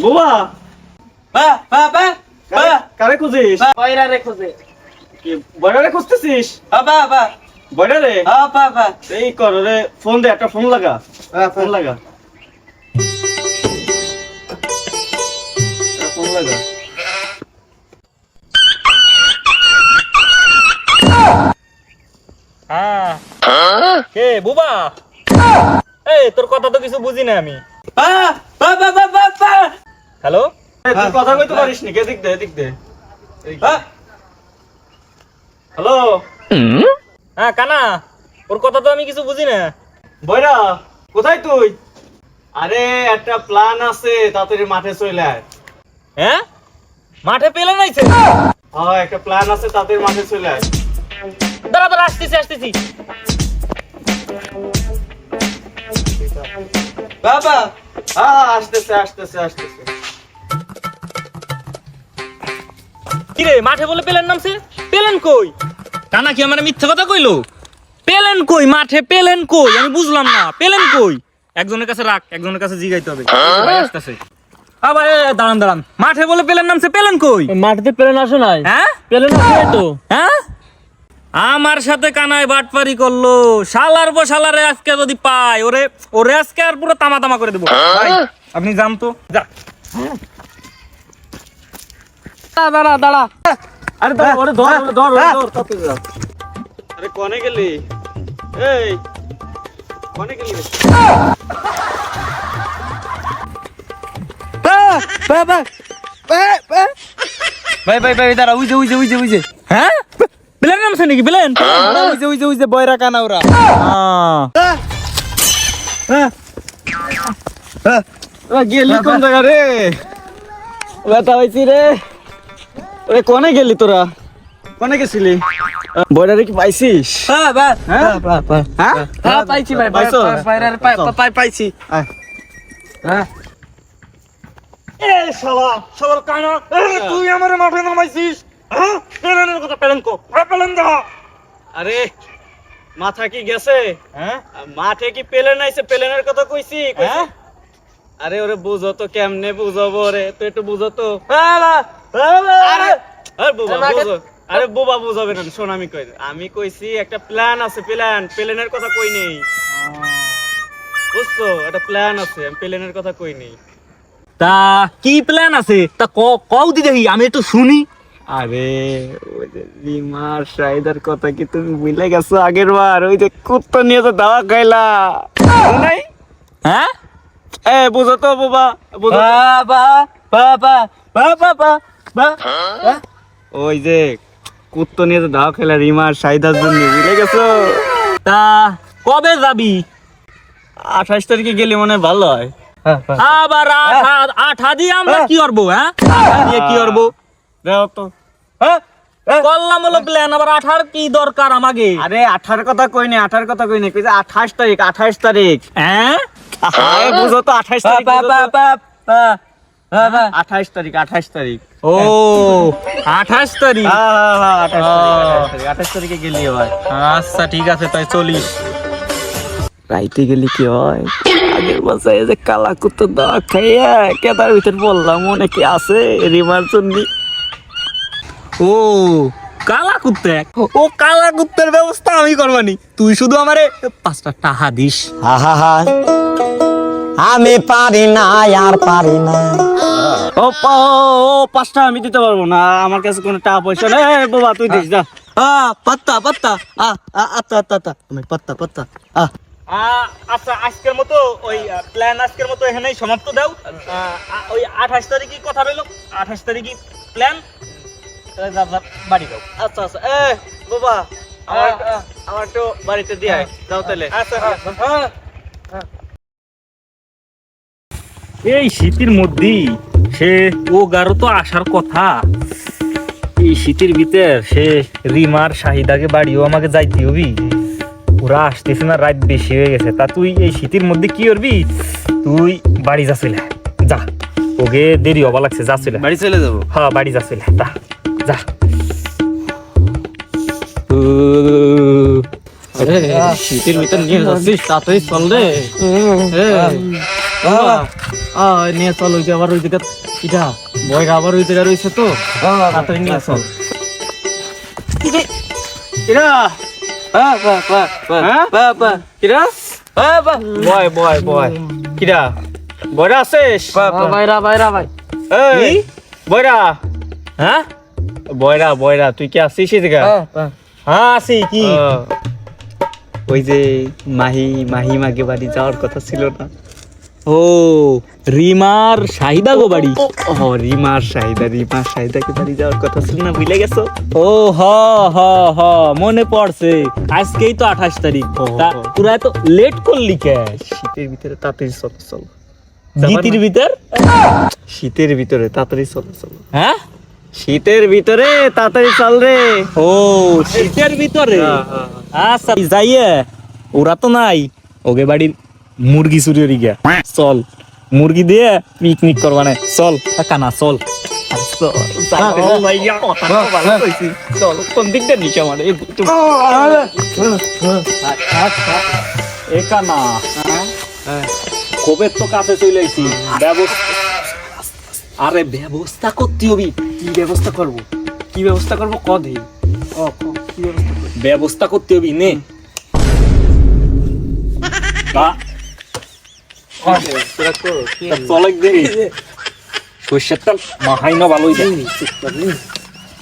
বুবা বা বা বা বা কারে খুঁজিস? বাইরে খুঁজে কি বড়রে খুঁজতেছিস? বা বা বড়রে বা বা এই কর রে, ফোন দে, একটা ফোন লাগা। ফোন লাগা, ফোন লাগা। হ্যাঁ কে বুবা? এই তোর কথা তো কিছু বুঝি না আমি। বা বা বা বা বা বা হ্যালো, তুই কথা কইতে পারিস নি? এদিক দে, এদিক দে। হ্যালো হ্যাঁ কানা, ওর কথা তো আমি কিছু বুঝি না। বয়রা, কোথায় তুই? আরে একটা প্ল্যান আছে, তাড়াতাড়ি মাঠে চলে আয়। হ্যাঁ, মাঠে পেলে নাইছে? হ্যাঁ, একটা প্ল্যান আছে, তাড়াতাড়ি মাঠে চলে আয়। দাঁড়া দাঁড়া, আসতেছি। বাবা হ্যাঁ, আসতেছে। কি রে, মাঠে বলে পেলেন নামছে? পেলেন কই? কানা কি আমার মিথ্যা কথা কইলো? পেলেন কই? মাঠে পেলেন কই? আমি বুঝলাম না, পেলেন কই? একজনের কাছে রাখ, একজনের কাছে জিগাইতে হবে। ভাই আসতেছে। আবার দাঁড়ান, মাঠে বলে পেলেন নামছে, পেলেন কই? মাটিতে প্লেন আসে নাই? হ্যাঁ প্লেন আসে তো। হ্যাঁ, আমার সাথে কানায় বাটপারি করলো। শালার পর শালারে আজকে যদি পাই, ওরে আজকে আর পুরো তামা করে দেবো। ভাই আপনি যান তো, যা। দাঁড়া আরে ওরে ধর, আরে কোনে গেলি? এই কোনে গেলি? ভাই দাঁড়া, উইজে হ্যাঁ, প্লেন নামছে নাকি? প্লেন উইজে বয়রা কানা ওরা। গেলি কোন জায়গা রে? ব্যথা হয়েছি রে। ওরে কোনে গেলি তোরা? কোনে গেছিলি? বয়ডারে কি পাইছিস? হ্যাঁ? পাইছি ভাই, পাইছো? পাইছি। এই শালার কানা, তুই আমার মাঠে নামাইছিস? হ্যাঁ, প্লেনের কথা প্লেন কো, প্লেন দা। আরে মাথা কি গেছে? হ্যাঁ মাঠে কি প্লেন আইছে? প্লেনের কথা কইছি। হ্যাঁ? আরে ওরে বুঝো তো, কেমনে বুঝাবো রে? তুই একটু বুঝো তো। আরে বুবা বুঝো। আরে বুবা বুঝাবে না, শোন আমি কইছি একটা প্ল্যান আছে, প্লেনের কথা কই নেই। বুঝছো, একটা প্ল্যান আছে, আমি প্লেনের কথা কই নেই। তা কি প্ল্যান আছে? তা কও দি দেখি, আমি একটু শুনি। আরে ওই যে রিমার শাহিদার কথা কি তুমি ভুলে গেছো? আগের বার ওই যে কুত্তা নিয়ে তো দাওয়া খাইলা নাই? হ্যাঁ, বুঝো তো বাবা, বুঝো তো। ওই যে কুত্তা নিয়ে তো দাওয়া খাইলা রিমার শাহিদার জন্য, ভুলে গেছো? তা কবে যাবি? 28 তারিখে গেলে মনে হয় ভালো হয়। আবার আঠা দিয়ে আমরা কি করবো? হ্যাঁ, আঠা দিয়ে কি করবো? দাও তো। করলাম হলো প্ল্যান, আবার আঠার কি দরকার আমাকে? আরে 18 কথা কই নাই, 18 কথা কই নাই, কইছে 28 তারিখ। হ্যাঁ, আরে বুঝো তো, 28 তারিখ। 28 তারিখ। ও 28 তারিখ। 28 তারিখে গেলি হয়। আচ্ছা ঠিক আছে, তাই চলিস। রাইতে গেলি কি হয়? আগের বছর এই যে কালা কুত্তো দাওয়া খাইয়া কেদার ভিতর বললাম, মনে কি আছে রিমার জন্য? ও কালা কুত্তে, ও কালা কুত্তের ব্যবস্থা আমি করবানি, তুই শুধু আমারে 5টা টাকা দিস। আমি পারি না, আর পারি না। ও 5টা আমি দিতে পারবো না, আমার কাছে কোনো টাকা পয়সা নেই। বাবা তুই দিস, যা। পাত্তা আচ্ছা আমি পাত্তা আচ্ছা, আজকের মতো ওই প্ল্যান এখানেই সমাপ্ত দাও। ওই 28 তারিখই কথা রইলো, 28 তারিখই প্ল্যান, বাড়ি দাও। আচ্ছা বাবা, আমার তো বাড়িতে দিয়ে আয়। যাও তাহলে। এই শীতের মধ্যেই সে ও গারো তো আসার কথা। এই শীতের ভিতর সে রিমার শাহিদাকে বাড়িও আমাকে যাইতে হবি। ওরা আসতেছে না, রাত বেশি হয়ে গেছে। তা তুই এই শীতের মধ্যে কি করবি? তুই বাড়ি যাচ্ছিল, যা, ওকে দেরি হবা লাগছে, যাচ্ছিল। বাড়ি চলে যাবো। হ্যাঁ, বাড়ি যাচ্ছিল, যা। শীতের ভিতর নিয়ে যাচ্ছিস, তাতেই চল রে। নিয়ে চল ওই যে আবার ওই জায়গা কিটা বয়রা আবার ওই জায়গা রয়েছে তো তাড়াতাড়ি নিয়ে চল কিরা হ্যাঁ কিরা বয় বয় বয় কিরা বয়রা আছিস বাইরা বাইরা ভাই এই বয়রা হ্যাঁ বয়রা বয়রা তুই কি আসছিস এই জায়গা হ্যাঁ আছি কি ওই যে মাহি মাগে বাড়ি যাওয়ার কথা ছিল না ও রিমার শাহিদা গো বাড়ি ও রিমার শাহিদাকে বাড়ি যাওয়ার কথা ছিল না ভুলে গেছো ও হ হ হ মনে পড়ছে আজকেই তো 28 তারিখ তা তোরা এত লেট করলি কে শীতের ভিতরে তাড়াতাড়ি চল চল গীতির ভিতর শীতের ভিতরে তাড়াতাড়ি চল চল হ্যাঁ শীতের ভিতরে তাড়াতাড়ি চল রে ও শীতের ভিতরে আচ্ছা যাইয়ে ওরা তো নাই ওকে বাড়ির মুরগি চুরি হয়ে গিয়া চল মুরগি দিয়ে পিকনিক করবা না চল কানা চল চল কোন দিকটা নিস আমার এ কানা কবে তো কাছে চলে আইছি আরে ব্যবস্থা করতে হবে কি ব্যবস্থা করব কদি ব্যবস্থা করতে হবে নে চলে দেখি পয়সাটা মাহাই না ভালোই দেয়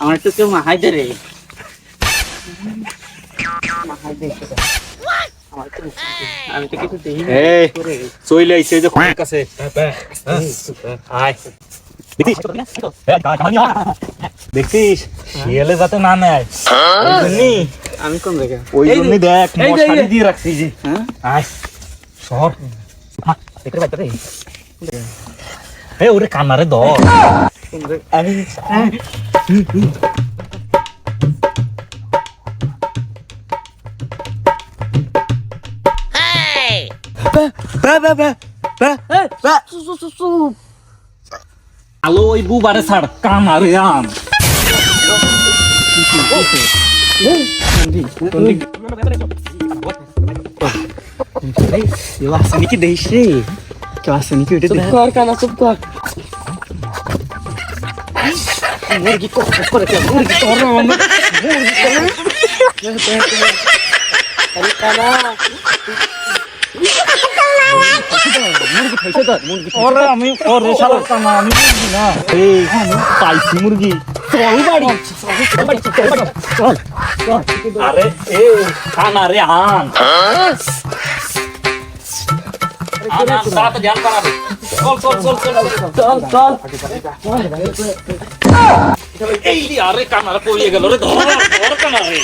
আমার তো কেউ মাহাই দে রে আমি তো কিছু দেখি এই চলে আইছে যে কোন কাছে আয় দেখছিস শিয়ালে যাতে না নেয় আমি কোন জায়গা ওই জন্যই দেখ মশারি দিয়ে রাখছি জি হ্যাঁ আয় শহর দেখতে পাইতে রে এ ওরে কানারে ধর কোন জায়গা আলো ওই বুবারে ছাড় কানারে আন কেউ আছে নাকি দেখিস রে কেউ আছে নাকি ওটা দেখ কর কানা চুপ কর মুরগি করে মুরগি ওরে আমি ওরে শালা কানা আমি মুরগি না এই পাইছি মুরগি চল বাড়ি চল আরে এ কানারে আন তাড়াতাড়ি আন কানারে চল চল এই আরে কানারে পড়িয়ে গেল রে ধর কানারে